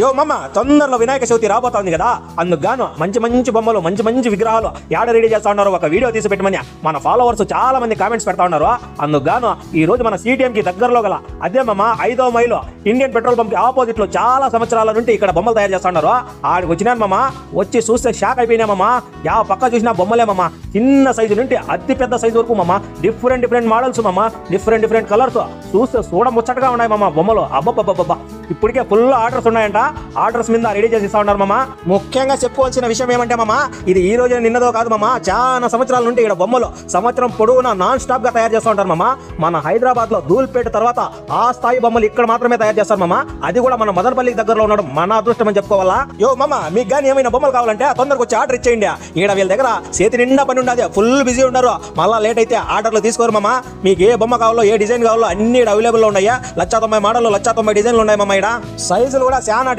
యో మమ్మ, తొందరలో వినాయక చవితి రాబోతోంది కదా, అందుకు గాను మంచి మంచి బొమ్మలు, మంచి మంచి విగ్రహాలు యాడ రెడీ చేస్తా ఉన్నారు, ఒక వీడియో తీసి పెట్టమని మన ఫాలోవర్స్ చాలా మంది కామెంట్స్ పెడతా ఉన్నారు. అందుకు గాను ఈ రోజు మన సిటిఎం కి దగ్గరలో గల అదే మమ్మ 5వ మైలు ఇండియన్ పెట్రోల్ పంప్ కి ఆపోజిట్ లో చాలా సంవత్సరాల నుండి ఇక్కడ బొమ్మలు తయారు చేస్తా ఉన్నారు. ఆడికి వచ్చినాను మమ్మ, వచ్చి చూస్తే షాక్ అయిపోయినామమ్మ. యా పక్క చూసినా బొమ్మలే మమ్మ, చిన్న సైజు నుండి అతి పెద్ద సైజు వరకు మమ్మ, డిఫరెంట్ మోడల్స్ మమ్మ, డిఫరెంట్ కలర్స్, చూస్తే చూడముచ్చటగా ఉన్నాయి మమ్మ బొమ్మలు. అబ్బబ్బబ్బబ్బా, ఇప్పటికే ఫుల్ ఆర్డర్స్ ఉన్నాయంట. ఆర్డర్స్ మీద రెడీ చేసి ఇస్తా ఉన్నారు మమ్మ. ముఖ్యంగా చెప్పుకోవాల్సిన విషయం ఏమంటే మమ్మ, ఇది ఈ రోజు నిన్నదో కాదు మమ్మ, చాలా సంవత్సరాల నుండి ఇక్కడ బొమ్మలు సంవత్సరం పొడవునా నాన్ స్టాప్ గా తయారు చేస్తూ ఉంటారు మమ్మ. మన హైదరాబాద్ లో ధూల్పేట తర్వాత ఆ స్థాయి బొమ్మలు ఇక్కడ మాత్రమే తయారు చేస్తారు మమ్మ. అది కూడా మన మదనపల్లికి దగ్గరలో ఉండడం మన అదృష్టం అని చెప్పుకోవాలా. యో మమ్మ, మీకు కానీ ఏమైనా బొమ్మలు కావాలంటే తొందరగా వచ్చి ఆర్డర్ ఇచ్చేయండి. ఇక్కడ వీళ్ళ దగ్గర చేతి నిండా పని ఉండదు, ఫుల్ బిజీ ఉన్నారు. మళ్ళీ లేట్ అయితే ఆర్డర్లు తీసుకోరు మమ్మ. మీకు ఏ బొమ్మ కావాలో, ఏ డిజైన్ కావాలో అన్ని అవైలబుల్ ఉన్నాయా. 190 మోడల్, 190 డిజైన్లు ఉన్నాయి మమ్మ. ఇక్కడ సైజులు కూడా చాలా